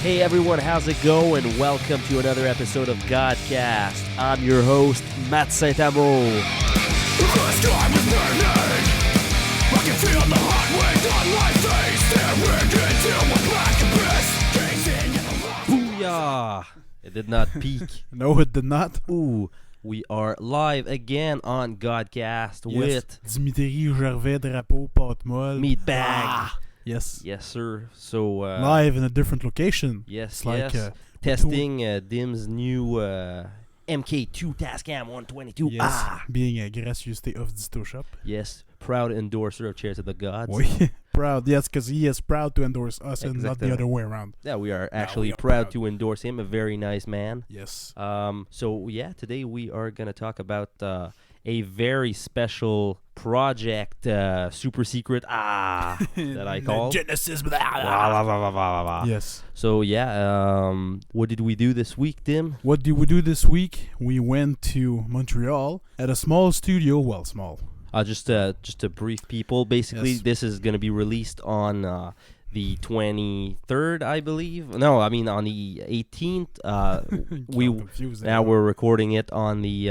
Hey everyone, how's it going? Welcome to another episode of GodCast. I'm your host, Matt Saint-Amour. The sky was burning. I can feel the hot wind on my face, staring into a black abyss, gazing in a Booyah! It did not peak. No, it did not. Ooh, we are live again on GodCast with Dimitri Gervais, Drapeau, Pâte Molle. Meatbag. Yes. Yes, sir. So Live in a different location. Yes, It's like, yes. Testing Dim's new MK2 Tascam 122. Yes. Being a gracieuseté of Disto Shop. Yes, proud endorser of Chairs of the Gods. Oui. Proud, yes, because he is proud to endorse us and not Exactly. the other way around. Yeah, we are actually we are proud proud. to endorse him. A very nice man. Yes. So yeah, today we are gonna talk about a very special project, super secret, that I call. Genesis. Yes. So yeah, what did we do this week, Dim? What did we do this week? We went to Montreal at a small studio. Well, small. Just to brief people, basically, Yes. this is gonna be released on the 23rd, I believe. No, I mean on the 18th. We're recording it on the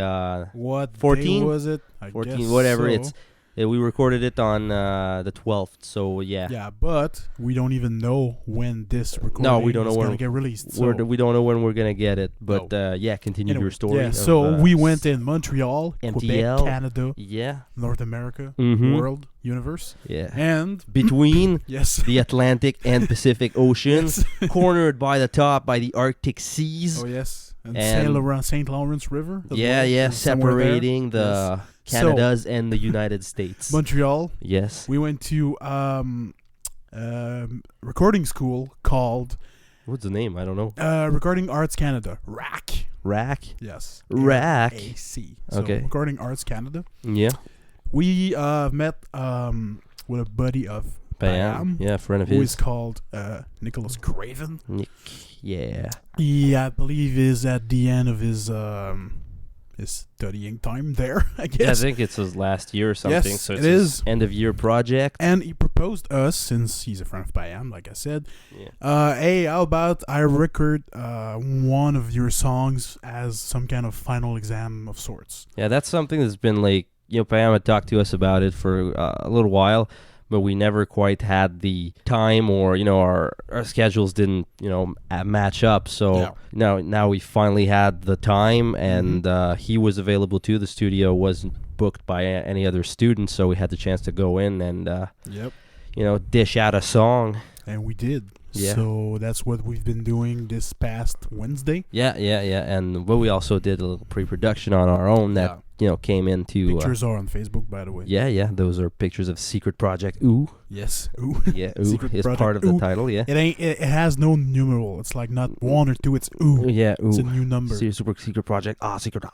what 14? day was it? 14, guess whatever. so. It's we recorded it on the 12th. So yeah. Yeah, but we don't even know when this recording No, we don't know is when going to get released. We So don't know when we're gonna get it, but No. yeah, continue anyway, your story. Yeah, of, so we went in Montreal, MTL. Quebec, Canada, Yeah. North America, Mhm. world, universe, Yeah. and Between yes, the Atlantic and Pacific Oceans, Yes. cornered by the top by the Arctic seas. oh yes, and And- Saint Lawrence River. As Yeah, well, yeah, is somewhere there. separating the So- Canadas and the United States. Montreal. Yes. We went to recording school called What's the name? I don't know. Recording Arts Canada, RAC. Rack. Yes, RAC. AC. So Okay. Recording Arts Canada. Yeah. We met with a buddy of Bam. Yeah, friend of who is his. called Nicholas Craven. Nick. Yeah. He, I believe, is at the end of his studying time there, I Yeah, I guess. think it's his last year or something. Yes, so it's it his is. end of year project. And he proposed us, since he's a friend of Bayam, like I said, Yeah. hey, how about I record one of your songs as some kind of final exam of sorts? Yeah, that's something that's been like, Payam had talked to us about it for a little while, but we never quite had the time, or our schedules didn't match up. So now we finally had the time, and he was available too. The studio wasn't booked by any other students, so we had the chance to go in and Yep. dish out a song. And we did. Yeah. So that's what we've been doing this past Wednesday. Yeah, and we also did a little pre-production on our own that came into Pictures are on Facebook, by the way. yeah, those are pictures of Secret Project Ooh. Yes. Ooh. Yeah, Ooh Secret is Project part of the Ooh. title. Yeah. It has no numeral. It's like not one or two. It's ooh. Yeah, Ooh. It's a new number. Super Secret Project. Secret.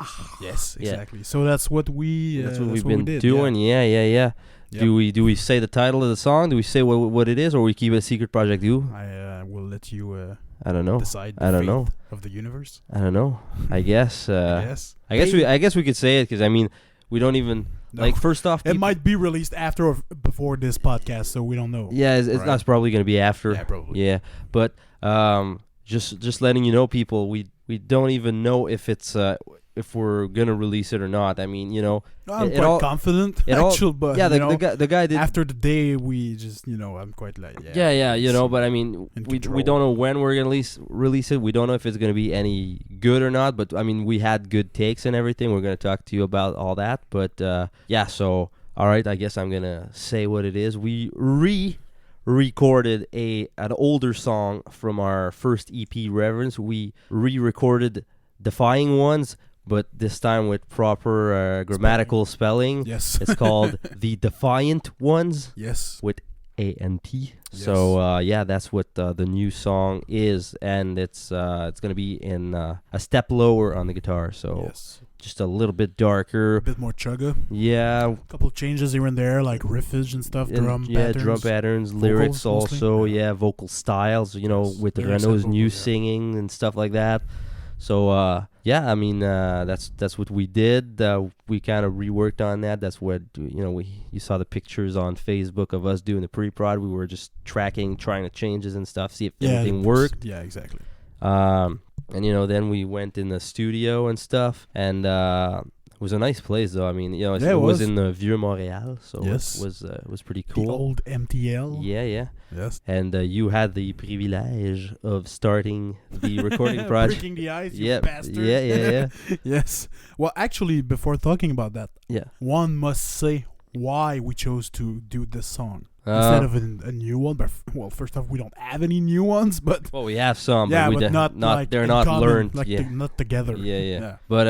Yes, Yeah. exactly. So that's what we. That's what we've we been did, doing. Yeah. Yeah. Do we say the title of the song? Do we say what it is, or we keep it Secret Project Ooh? I will let you I don't know. decide. The I don't fate know. of the universe. I don't know. I guess. Yes. I guess we could say it, because we don't even No. first off. It might be released after or before this podcast, so we don't know. Yeah, it's Right. that's probably going to be after. Yeah, probably. Yeah, but just letting you know, people, we don't even know if it's if we're gonna release it or not. I mean, I'm it quite all- confident, it all- actually, but yeah, you know, the guy did. after the day, we just, I'm quite like, Yeah, but I mean, in we control. don't know when we're gonna release it. We don't know if it's gonna be any good or not. But I mean, we had good takes and everything. We're gonna talk to you about all that. But yeah, so all right, I guess I'm gonna say what it is. We recorded an older song from our first EP, Reverence. We re-recorded Defying Ones, but this time with proper grammatical spelling. Yes. It's called The Defiant Ones Yes. with ANT. Yes. So yeah, that's what the new song is, and it's gonna be in a step lower on the guitar, so Yes. just a little bit darker. A bit more chugga. Yeah, Couple changes here and there, like riffage and stuff, and drum patterns. drum patterns, lyrics vocals mostly. also, Yeah. vocal styles, Yes. with Lyrics and Renault's new vocals, yeah. singing and stuff like that. So yeah, I mean, that's what we did. We kind of reworked on that. That's what you saw the pictures on Facebook of us doing the pre-prod. We were just tracking, trying to changes and stuff, see if everything worked. Yeah, exactly. And then we went in the studio and stuff, and it was a nice place though. I mean, it was in the Vieux Montréal, so Yes. it was pretty The cool. old MTL. Yeah. Yes. And you had the privilege of starting the recording project. Breaking the ice, you Yep. bastard. Yeah. Yes. Well, actually, before talking about that, Yeah. one must say why we chose to do this song instead of a new one. But well, first off, we don't have any new ones, but Well, we have some, yeah, but we but not like they're in not common, learned. like Yeah. not together. Yeah. But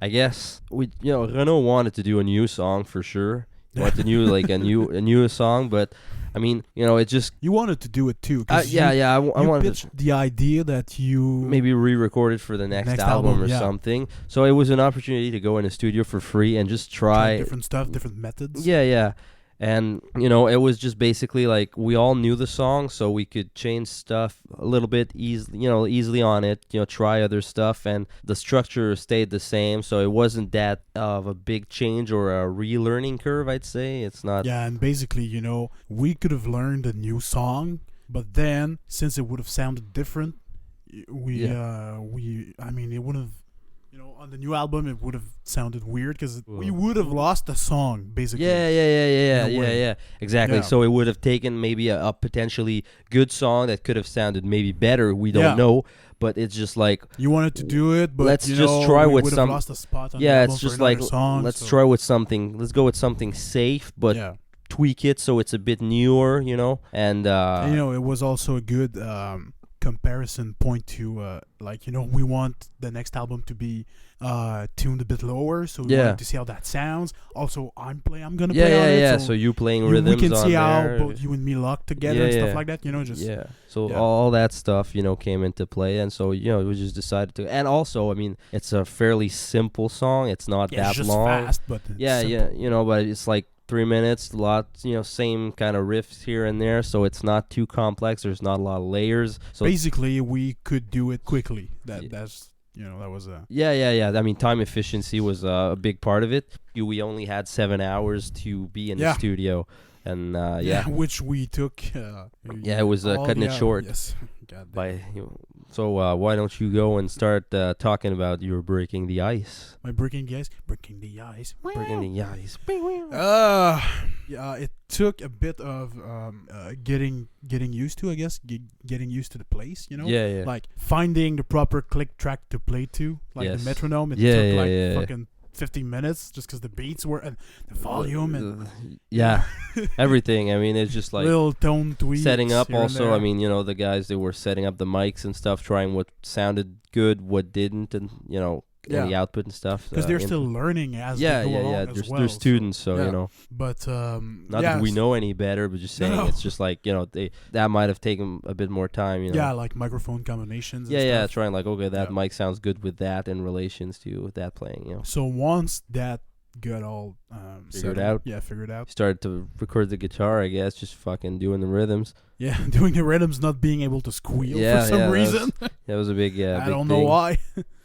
I guess Renaud wanted to do a new song for sure. He wanted to do like a new song, but I mean, it just You wanted to do it too. 'Cause I you wanted to pitched the idea that you maybe re-record it for the next album album, or yeah. something. So it was an opportunity to go in the studio for free and just try try. different stuff, different methods. Yeah. And, it was just basically like we all knew the song, so we could change stuff a little bit easily on it, try other stuff, and the structure stayed the same, so it wasn't that of a big change or a relearning curve, I'd say. It's not. Yeah, and basically, we could have learned a new song, but then since it would have sounded different, it would have, on the new album it would have sounded weird because we would have lost the song basically. Yeah. Exactly. Yeah. So it would have taken maybe a potentially good song that could have sounded maybe better. We don't Yeah. know, but it's just like You wanted to do it, but let's just try we with would have some. lost a spot on the Yeah, album it's for just like another song, let's so- try with something. Let's go with something safe, but yeah. tweak it so it's a bit newer, and And, it was also a good comparison point to we want the next album to be tuned a bit lower, so we Yeah. wanted to see how that sounds. Also, I'm gonna yeah, play on it, yeah. so So you playing we rhythms can on see how there. both you and me lock together Yeah, and stuff yeah. like that. Just Yeah. So yeah. all that stuff, came into play, and so we just decided to. And also, I mean, it's a fairly simple song. It's not yeah, that it's just long. fast, but it's Yeah, simple. but it's like 3 minutes. Lots, same kind of riffs here and there. So it's not too complex. There's not a lot of layers. So Basically, we could do it quickly. Yeah. That's that was a yeah. I mean, time efficiency was a big part of it. We only had 7 hours to be in the Yeah. studio, and which we took. Yeah, it was, cutting it short. Yes. God damn. by. So why don't you go and start talking about your breaking the ice? My breaking the ice. Breaking the ice. Breaking the ice. Yeah, it took a bit of getting used to, I guess, getting used to the place, Yeah. like finding the proper click track to play to, like Yes. the metronome. It Yeah, took yeah, like yeah. fucking 15 minutes just because the beats were and the volume and Yeah, everything. I mean, it's just like little tone tweaks. setting up. here and Also, there. I mean, the guys, they were setting up the mics and stuff, trying what sounded good, what didn't, and and the output and stuff. because they're in- still learning as yeah, they go along yeah. as They're well, students, so yeah. But not that we know any better, but just saying No. it's just like that might have taken a bit more time. Yeah, like microphone combinations. And Yeah, stuff. trying like okay, that Yeah. mic sounds good with that in relations to that playing. So once that got all Figured settled, out. yeah, figured out. Started to record the guitar, I guess, just fucking doing the rhythms. Yeah, doing the rhythms, not being able to squeal Yeah, for some yeah, reason. That was a big. I big don't know thing. why.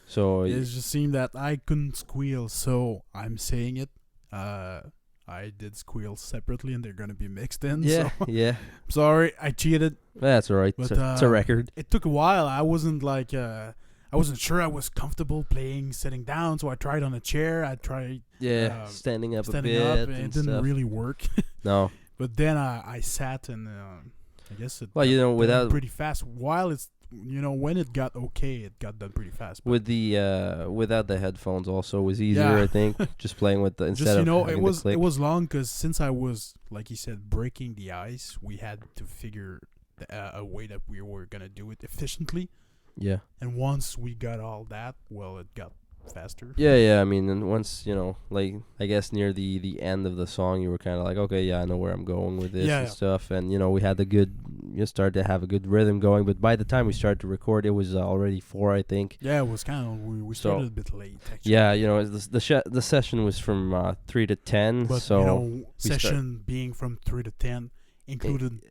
So It just seemed that I couldn't squeal, so I'm saying it. I did squeal separately, and they're gonna be mixed in. yeah, So yeah. sorry, I cheated. That's all right. But, It's a record. It took a while. I wasn't I wasn't sure I was comfortable playing sitting down, so I tried on a chair. I tried Yeah, standing up standing a bit up, and and it didn't stuff. really work. No. But then I sat and I guess it Well, got done without pretty fast. While it's when it got okay, it got done pretty fast. But with the without the headphones also was easier. Yeah. I think just playing with the instead just of it having was the click. it was long because since I was like you said breaking the ice, we had to figure a way that we were gonna do it efficiently. Yeah. And once we got all that, well, it got faster. Yeah. I mean, and once like I guess near the end of the song, you were kind of like, okay, yeah, I know where I'm going with this Yeah, and yeah. stuff, and we had the good, started to have a good rhythm going. But by the time we started to record, it was already 4, I think. Yeah, it was kind of we So- started a bit late. Actually. Yeah, the session was from 3 to 10, But so session being from 3 to 10, including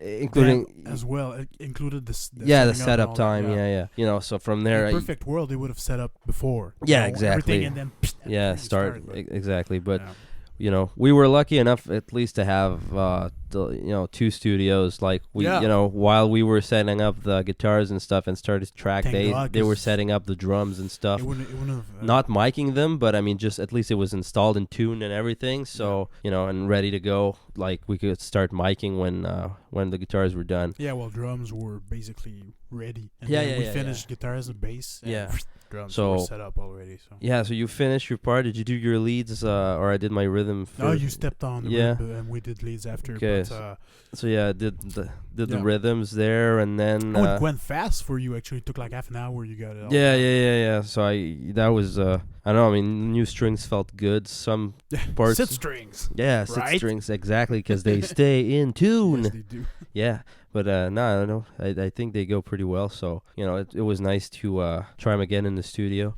that as well. It included the the setting up and setup all that, time. Yeah. You know, so from there, In a perfect world, they would have set up before. Yeah, you know, exactly. Everything, and then yeah, you start but, exactly. But yeah. you know, we were lucky enough at least to have two studios. Like Yeah. you know, while we were setting up the guitars and stuff and started track, Thank they God, they were 'cause setting up the drums and stuff. It wouldn't have Not miking them, but I mean, just at least it was installed and tuned and everything. So you know, and ready to go. Like we could start miking when the guitars were done. Yeah, well, drums were basically ready. And Yeah, then yeah, we yeah, finished guitars and bass. And Yeah. drums So- were set up already. So Yeah, so you finished your part. Did you do your leads, or I did my rhythm? no, first? you stepped on the Yeah. rhythm, and we did leads after. Okay, But, So yeah, I did the Yeah. rhythms there, and then it went fast for you. Actually, it took like half an hour. You got it. All yeah. So that was I don't know. I mean, new strings felt good. Some parts, Sit strings. sit right? strings exactly because they stay in tune. Yes, they do. Yeah, but no, I don't know. I think they go pretty well. So you know, it was nice to try them again in the studio.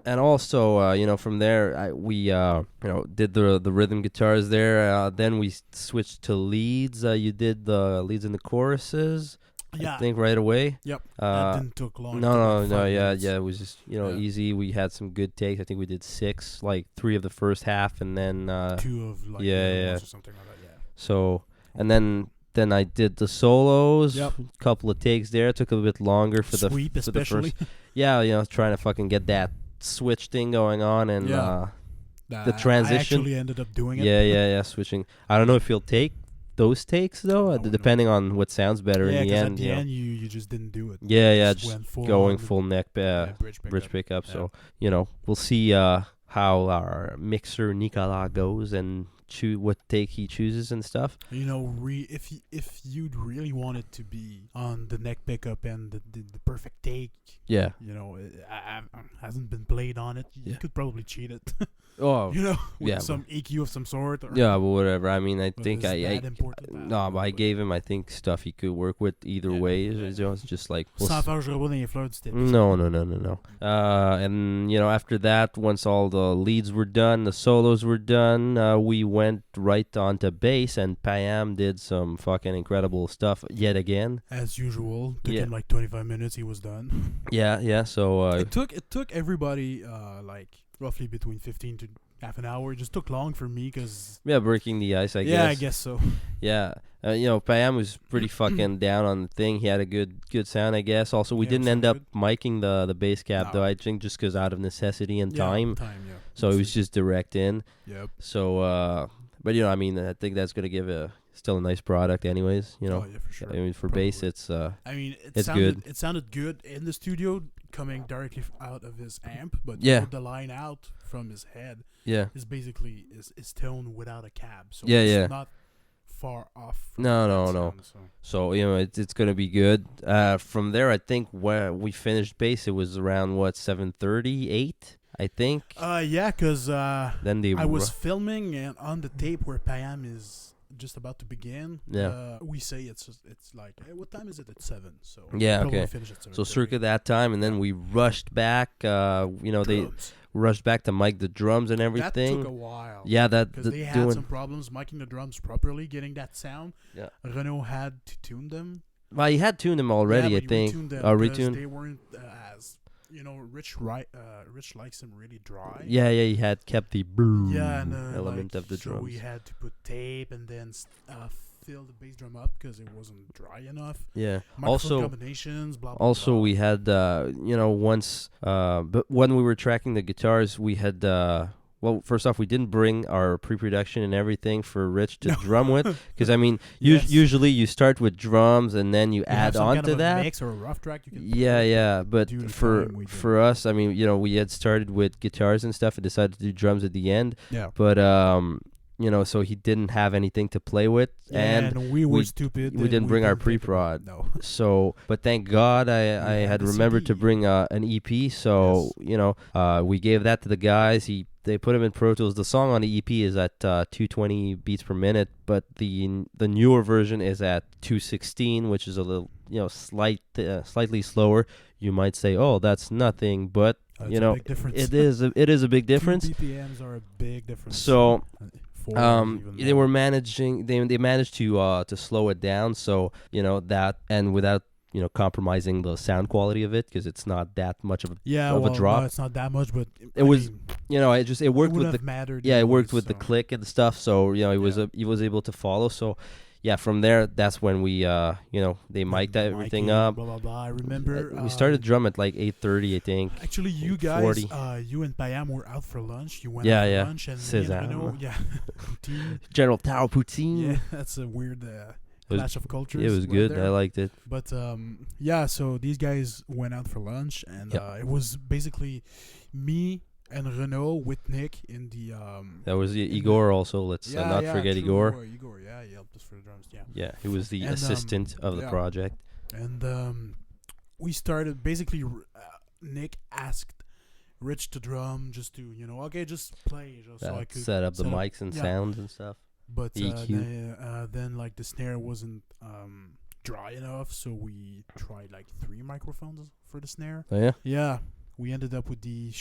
And also, you know, from there, we did the rhythm guitars there. Then we switched to leads. You did the leads and the choruses. Yeah. I think right away. Yep. That didn't took long. It took No, like no, 5 yeah, minutes. yeah. It was just easy. We had some good takes. I think we did 6, like 3 of the first half, and then 2 of like yeah, the other yeah. ones or something like that. Yeah. so and then I did the solos. Yep. Couple of takes there. It took a bit longer for the Sweep, for the especially. first. Yeah, you know, trying to fucking get that switch thing going on and Yeah. the transition. I actually ended up doing it. yeah, switching. I don't know if you'll take those takes though, I don't know. depending on what sounds better Yeah, in the 'cause end. at the you know. end you just didn't do it. Yeah, Just just went full going on the- full neck bridge pickup. Yeah. So you know, we'll see how our mixer Nicolas goes and choose what take he chooses and stuff. You know, if you'd really want it to be on the neck pickup and the perfect take, Yeah. you know, it hasn't been played on it. You Yeah. could probably cheat it. Oh. You know, with Yeah, some EQ of some sort. Or Yeah, but whatever. I mean, I but think is I that important? no, but I gave him I think stuff he could work with either Yeah, way. yeah. It's just like we'll Sans faire jouer dans les fleurs du step. No. And you know, after that, once all the leads were done, the solos were done, we went right on to bass, and Payam did some fucking incredible stuff yet again. As usual, took Yeah. him like 25 minutes. He was done. Yeah. So It took everybody like roughly between 15 to half an hour. It just took long for me because breaking the ice, I yeah, guess. I guess so. Yeah. You know, Payam was pretty fucking down on the thing. He had a good sound, I guess. Also, we Yeah, didn't it end sounded up miking the bass cap, No. though. I think just because out of necessity and Yeah, time. yeah. So it was just direct in. Yep. So, but you know, I mean, I think that's gonna give still a nice product, anyways. You know, Oh, yeah, for sure. I mean, for bass, Probably. it's I mean, it's good. It sounded good in the studio, coming directly out of his amp, but Yeah. with the line out from his head yeah. is basically is tone without a cab. So Yeah, it's yeah. not far off. From No, that no. sound, so. So you know, it's gonna be good. From there, I think where we finished bass, it was around what 7:38, I think. Yeah, because Then they I was filming and on the tape where Payam is just about to begin. Yeah. We say it's like what time is it? It's 7. So Yeah, probably okay. finish at 7:30. so circa that time, and then we rushed back. You know, they Drums. rushed back to mic the drums and That everything. took a while. Yeah, Because they had some problems miking the drums properly, getting that sound. Yeah. Renault had to tune them. Well, he had tuned them already, yeah, I but he think. retuned them Oh, because retuned. they weren't as, you know, Rich likes them really dry. Yeah, he had kept the boom Yeah, and element like, of the so drums. we had to put tape and then fill the bass drum up because it wasn't dry enough. Yeah. Microphone Also, combinations, blah blah. also blah. we had you know, once but when we were tracking the guitars, we had well, first off, we didn't bring our pre-production and everything for Rich to drum with, because I mean, Yes. usually you start with drums and then you You have add some on kind to of a that. mix or a rough track you can Yeah, but Due to for time, we didn't. for us, I mean, you know, we had started with guitars and stuff and decided to do drums at the end, Yeah. but you know, so he didn't have anything to play with, and we were we- stupid. we and didn't bring our think about it. pre-prod. No. So, but thank God I had had the remembered to CD. bring an EP. So, you know, we gave that to the guys. They put him in Pro Tools. The song on the EP is at 220 beats per minute, but the newer version is at 216, which is a little, you know, slightly slower. You might say, oh, that's nothing, but It's you a know, big difference. it is a big difference. 2 BPMs are a big difference. So, before. They were managing. They managed to slow it down, so that, and without compromising the sound quality of it, because it's not that much of a a drop. No, it's not that much, but It was, it worked with the mattered. it worked anyways, with the so. click and stuff. So he was able to follow. So yeah, from there, that's when we they mic'd everything Miking, up. Blah blah blah. I remember We started drum at like 8:30, I think. Actually, you guys, 40. You and Payam were out for lunch. You went Yeah, out for yeah. lunch, and me Sésame. and Renaud, poutine. General Tao Poutine. Yeah, that's a weird was- clash of cultures. It was right good. there. I liked it. But yeah, so these guys went out for lunch, and Yep. it was basically me and Renaud with Nick in the That was in Igor also. Let's not forget true, Igor. Igor, yeah, he helped us for the drums, yeah. Yeah, he was the And, assistant of the yeah. project. And we started basically. Nick asked Rich to drum just to okay, just play, just so I could Set up the set up- mics and yeah. sounds and stuff. But EQ. then like the snare wasn't dry enough, so we tried like 3 microphones for the snare. Oh yeah, Yeah, we ended up with the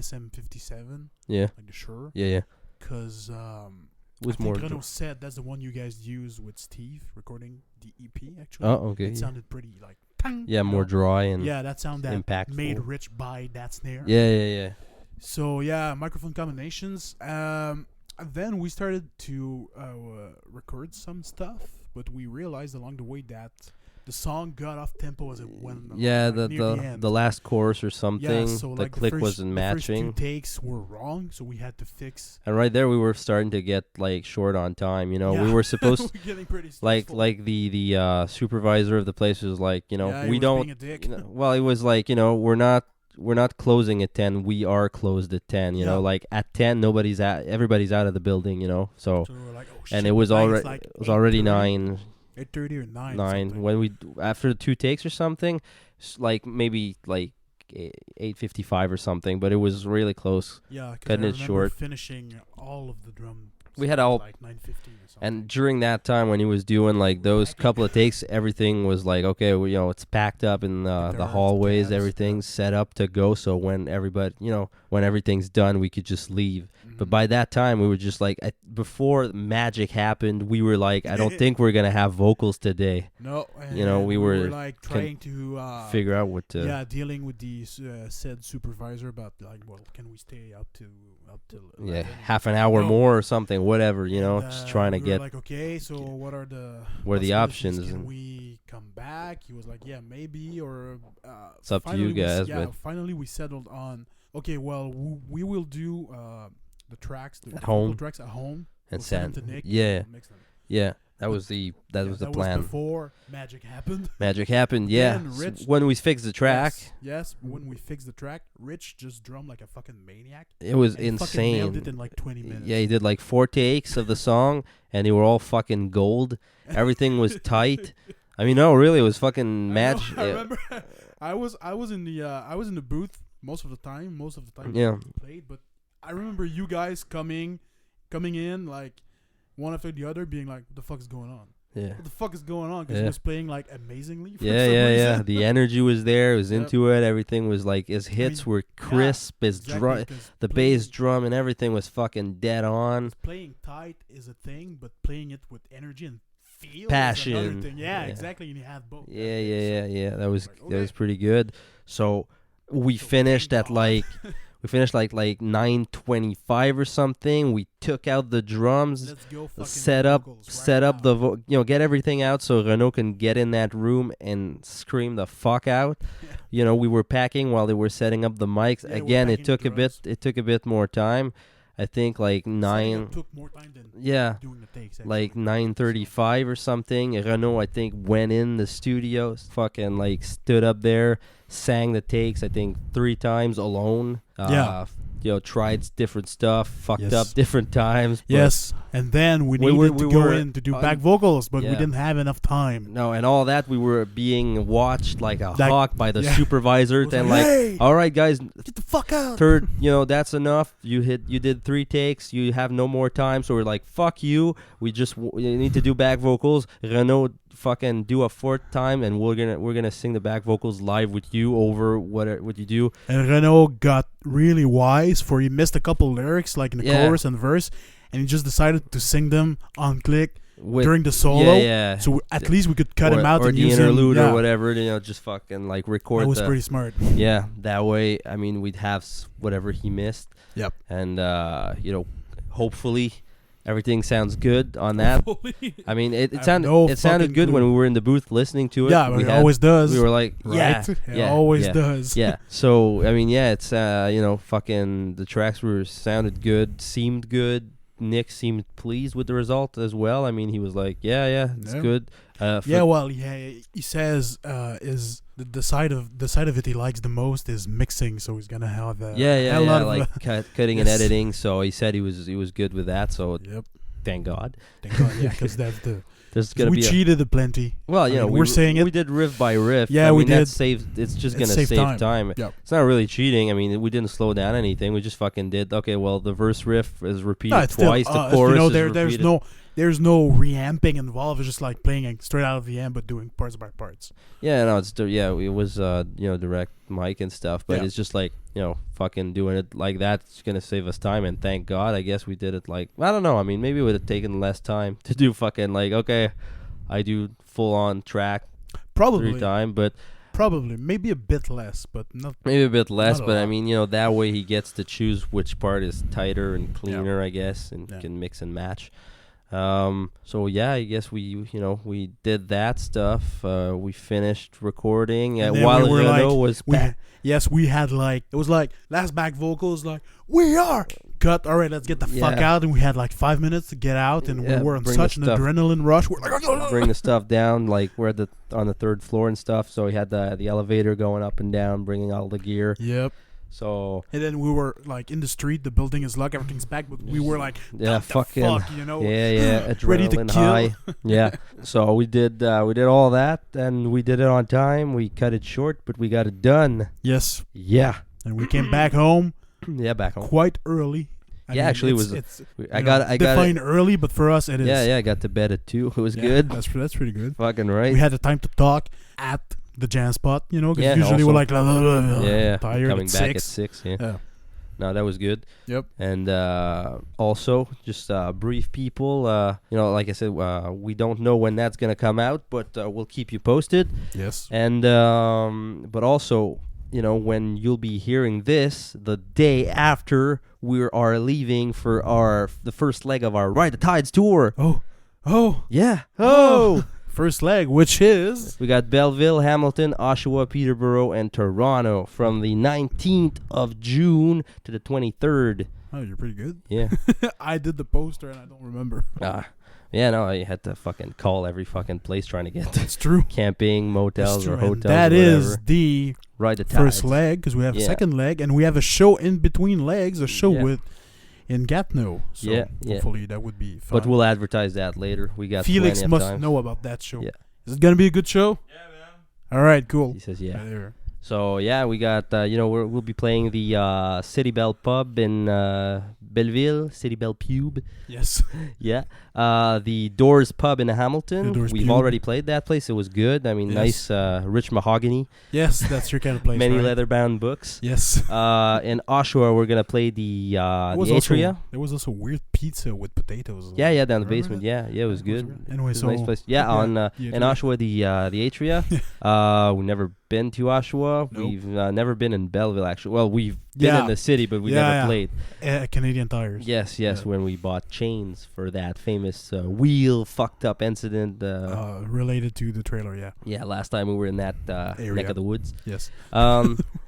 SM57, yeah, like the Shure, yeah. because It was I more. think Renaud said that's the one you guys used with Steve recording the EP. Actually, Oh, okay. it Yeah. sounded pretty like tang, Yeah, you more know? dry and Yeah, that sound that impactful. made Rich buy that snare. Yeah. So yeah, microphone combinations. Then we started to record some stuff, but we realized along the way that the song got off tempo as it went. Yeah, like, near the end. the last chorus or something, so the like click first, wasn't the first 2 matching. takes were wrong, so we had to fix. And right there, we were starting to get like short on time. We Yeah. were supposed We're getting pretty like stressful. the supervisor of the place was like, Yeah, he we was don't. being a dick. Well, it was like, we're not closing at 10. We are closed at 10. Yeah. Like at 10, everybody's out of the building. So So we were like, oh shit. and it was now already it's like it was already 8:30 9. 8:30 or 9. 9 when we after 2 takes or something, like maybe like 8:55 or something, but it was really close. Yeah, 'cause cutting I it remember short. finishing all of the drum. We had sounds all- like 9:15 or something. And during that time when he was doing like those couple of takes, everything was like, okay, well, it's packed up in the Guitars, hallways, cabs, everything's set up to go, so when everybody, when everything's done, we could just leave. But by that time, we were just like, before magic happened, we were like, I don't think we're gonna have vocals today. No, we were like trying to Figure out what to. dealing with the said supervisor about like, well, can we stay up till Yeah, 11? half an hour No. more or something, whatever, And, just trying to we were get. like, okay, so what are the the possibilities? options? Can we come back? He was like, yeah, maybe, or It's up to you finally we guys, yeah, but- finally we settled on, okay, well, we will do the tracks, the At vocal home. tracks at home, And we'll send send- them to Nick, yeah. he'll mix them. Yeah, that was the Yeah, plan. was before magic happened. Magic happened, yeah. Then Rich- When we fixed the track, Yes, when we fixed the track, Rich just drummed like a fucking maniac. it was And fucking nailed insane. it in like 20 minutes. Yeah, he did like 4 takes of the song, and they were all fucking gold. Everything was tight. I mean, no, really, it was fucking I match. know, I remember I was in the booth most of the time. Yeah. we played, but I remember you guys coming in like one after the other, being like, "What the fuck is going on? Yeah. What the fuck is going on?" Because he Yeah. was playing like amazingly. For Yeah, some yeah. reason. The energy was there. It was Yep. into it. Everything was like, his hits were crisp. His Exactly, 'cause the playing- bass drum and everything was fucking dead on. Playing tight is a thing, but playing it with energy and feel Passion. is another thing. Yeah, Yeah. exactly. And you have both. Yeah. That was Like, that was okay. pretty good. So we So finished thank at God. like 9:25 or something. We took out the drums. Let's go. Fucking set up vocals set right up now. the get everything out so Renaud can get in that room and scream the fuck out. We were packing while they were setting up the mics. Yeah, we're Again, it packing took the a bit more time. I think like Setting 9 up took more time than doing the takes. like actually. 9:35 or something. Renaud, I think, went in the studio, fucking like stood up there, sang the takes, I think 3 times alone. Yeah. Tried different stuff, fucked Yes. up different times. but- Yes, and then we We needed were- to we go were in to do on- back vocals, but we yeah. didn't have enough time. No, and all that, we were being watched like a That- hawk by the yeah. supervisor. It was And like, like, "Hey, all right, guys, get the fuck out!" third, that's enough. You did 3 takes. You have no more time. So we're like, fuck you. We need to do back vocals. Renaud, fucking do a 4th time, and we're gonna sing the back vocals live with you over what you do. And Renaud got really wise, for he missed a couple lyrics, like in the Yeah. chorus and verse, and he just decided to sing them on click With, during the solo. Yeah. So at least we could cut him out or and the use him. interlude Yeah. or whatever. Just fucking like record. That was pretty smart. Yeah, that way. I mean, we'd have whatever he missed. Yep. And hopefully everything sounds good on that. I mean, it sounded good when we were in the booth listening to it. Yeah, but it always does. We were like, yeah, Right? It yeah, always yeah, does. yeah. So I mean, yeah, it's fucking the tracks sounded good, seemed good. Nick seemed pleased with the result as well. I mean, he was like, yeah, it's good. He says is the side of it he likes the most is mixing, so he's gonna have a lot of like cutting and editing. So he said he was good with that. So Yep. thank God. Thank God, yeah, because that's the. There's gonna We be cheated plenty. well, I mean, we're saying we did riff by riff. Yeah, I we mean, that did. it's just It gonna saved save time. Yep. It's not really cheating. I mean, we didn't slow down anything. We just fucking did. Okay, well, the verse riff is repeated twice. The chorus is repeated. There's no reamping involved. It's just like playing it straight out of the amp, but doing parts by parts. Yeah, no, it was direct mic and stuff, but it's just like fucking doing it like that. It's gonna save us time, and thank God. I guess we did it like I don't know. I mean, maybe it would have taken less time to do fucking like okay, I do full on track Probably 3 times, but. Probably, maybe a bit less, but not. Maybe a bit less, Not a but I lot. mean, that way he gets to choose which part is tighter and cleaner, I guess, and Yeah. can mix and match. So yeah, I guess we did that stuff. We finished recording. And then While we were Renault like- was We, back. yes, we had it was like last back vocals, like we are cut. All right, let's get the fuck Yeah. out, and we had like 5 minutes to get out, and Yeah, we were on bring the such an stuff. adrenaline rush. We're like, Bring the stuff down, like we're on the 3rd floor and stuff. So we had the elevator going up and down, bringing all the gear. Yep. So And then we were like in the street. The building is locked. Everything's back, but we were like, yeah, "What the fucking fuck," yeah, ready to adrenaline kill. high. Yeah. So we did all that, and we did it on time. We cut it short, but we got it done. Yes. Yeah. And we came back home Yeah, back home. quite early. I Yeah, mean, actually, I got it. define early, but for us it is. Yeah, I got to bed at 2. It was Yeah, good. That's pretty good. Fucking right. We had the time to talk at the jam spot, because Yeah, usually we're also- like, yeah, tired coming at back 6. at 6. Yeah. Yeah. No, that was good. Yep. And also, just brief people. Like I said, we don't know when that's gonna come out, but we'll keep you posted. Yes. And but also, when you'll be hearing this, the day after we are leaving for the first leg of our Ride the Tides tour. Oh. Yeah. Oh. First leg, which is We got Belleville, Hamilton, Oshawa, Peterborough, and Toronto from the 19th of June to the 23rd. Oh, you're pretty good. Yeah. I did the poster and I don't remember. Yeah, no, I had to fucking call every fucking place trying to get It's true. camping, motels, It's true. or And hotels. that or is whatever. the Ride the first Tides. leg because we have a Yeah. second leg and we have a show in between legs, a show Yeah. in Gatineau. So Yeah. hopefully that would be fun. But we'll advertise that later. We got Felix plenty of must time. know about that show. Yeah. Is it gonna be a good show? Yeah, man. All right, cool. He says, yeah. There. So, yeah, we got, we'll be playing the City Bell Pub in Belleville, City Bell Pube. Yes. Yeah. The Doors Pub in Hamilton. The Doors We've Pube. already played that place. It was good. I mean, Yes. nice rich mahogany. Yes, that's your kind of place. Many right? leather-bound books. Yes. In Oshawa, we're going to play the Atria. There was also weird pizza with potatoes. Yeah, down the Remember basement. that? Yeah, it was That was good. weird. Anyway, It was a so nice place. Yeah, yeah, on the in Atria. Oshawa, the Atria. We've never been to Oshawa. Nope. We've never been in Belleville, actually. Well, we've been Yeah. in the city, but we Yeah, never yeah. played. Canadian Tires. Yes, Yeah. when we bought chains for that famous wheel fucked up incident. Related to the trailer, yeah. Yeah, last time we were in that neck Area. of the woods. Yes.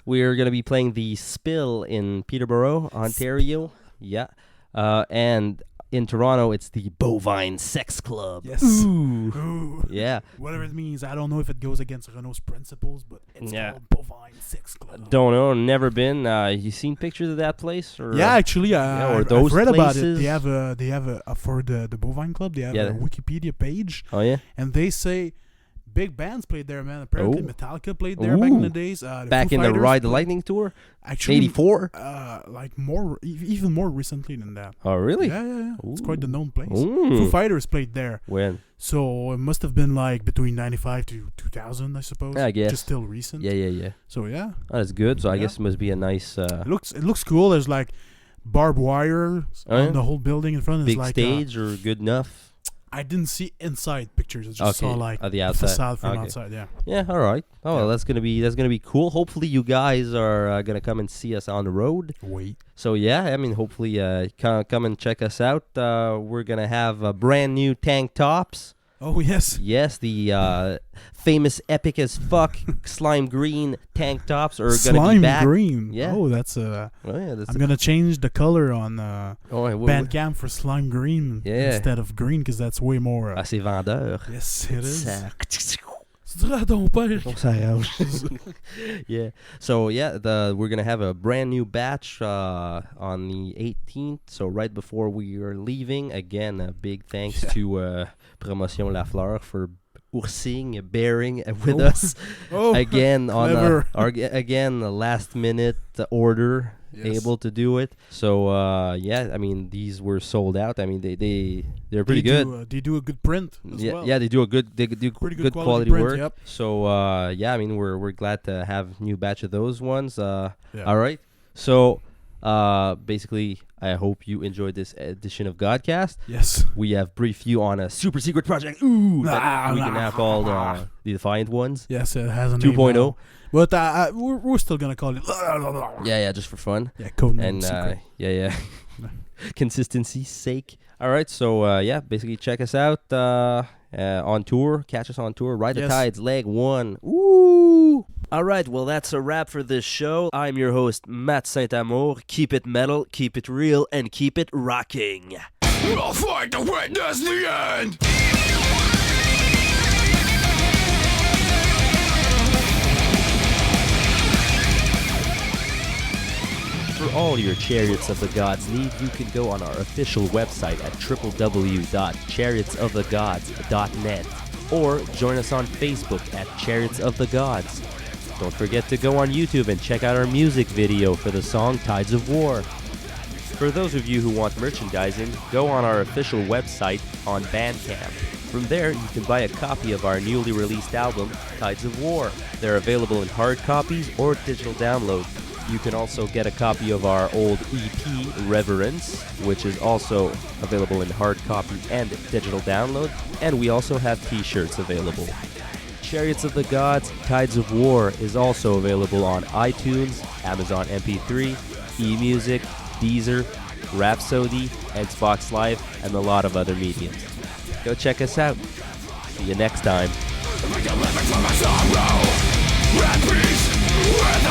We're going to be playing the Spill in Peterborough, Ontario. Yeah. And in Toronto, it's the Bovine Sex Club. Yes. Ooh. Ooh. Yeah. Whatever it means, I don't know if it goes against Renault's principles, but it's Yeah. called Bovine Sex Club. Don't know. Never been. You seen pictures of that place? Or, Yeah, actually, or I've those read about it. places? They have a for the Bovine Club. They have Yeah. a Wikipedia page, Oh, yeah? and they say big bands played there, man. Apparently, Oh. Metallica played there back in the Ooh. days. Back Foo in the Fighters Ride the played- Lightning tour? Actually, 84? like even more recently than that. Oh, really? Yeah. It's quite the known place. Ooh. Foo Fighters played there. When? So it must have been like between 95 to 2000, I suppose. I guess. Just still recent. Yeah. So yeah, Oh, that's good. So I Yeah. guess it must be a nice... it looks cool. There's like barbed wire Oh, on yeah? the whole building in front. It's Big like stage or good enough? I didn't see inside pictures. I just saw like the outside. facade from Okay. outside. Yeah. Yeah, all right. Oh, well, Yeah. that's gonna be cool. Hopefully, you guys are gonna come and see us on the road. Wait. So yeah, I mean, hopefully, come and check us out. We're gonna have brand new tank tops. Oh yes. Yes, the famous epic as fuck slime green tank tops are gonna Slime be back. green. Yeah. Oh, that's Oh yeah, that's I'm gonna change the color on Bandcamp for slime green Yeah. instead of green because that's way more. assez vendeur. Yes, it is. Ça- Tu diras à ton père. On s'arrange. Yeah. So yeah, we're gonna have a brand new batch on the 18th. So right before we are leaving, again, a big thanks to Promotion La Fleur for bearing with us Oh, again on clever. again the last minute order. Yes. Able to do it. So yeah, I mean these were sold out. I mean they're pretty good. They do a good print as Yeah, well. yeah, they do Pretty good quality print, work. Yep. So yeah, I mean we're glad to have new batch of those ones. Yeah. All right. So basically, I hope you enjoyed this edition of GodCast. Yes. We have briefed you on a super secret project. Ooh, that we can nah. now call the Defiant Ones Yes, it has a name 2.0. now. But we're still gonna call it. Yeah, just for fun. Yeah, code name And secret. yeah. Consistency's sake. All right, so yeah, basically check us out on tour. Catch us on tour. Ride the Yes. Tides, leg 1. Ooh. All right, well, that's a wrap for this show. I'm your host, Matt Saint-Amour. Keep it metal, keep it real, and keep it rocking. We'll fight to witness the end. For all your Chariots of the Gods need, you can go on our official website at www.chariotsofthegods.net or join us on Facebook at Chariots of the Gods. Don't forget to go on YouTube and check out our music video for the song Tides of War. For those of you who want merchandising, go on our official website on Bandcamp. From there, you can buy a copy of our newly released album, Tides of War. They're available in hard copies or digital download. You can also get a copy of our old EP, Reverence, which is also available in hard copy and digital download. And we also have t-shirts available. Chariots of the Gods, Tides of War is also available on iTunes, Amazon MP3, eMusic, Deezer, Rhapsody, Xbox Live, and a lot of other mediums. Go check us out. See you next time. Make a living from my sorrow. At peace with the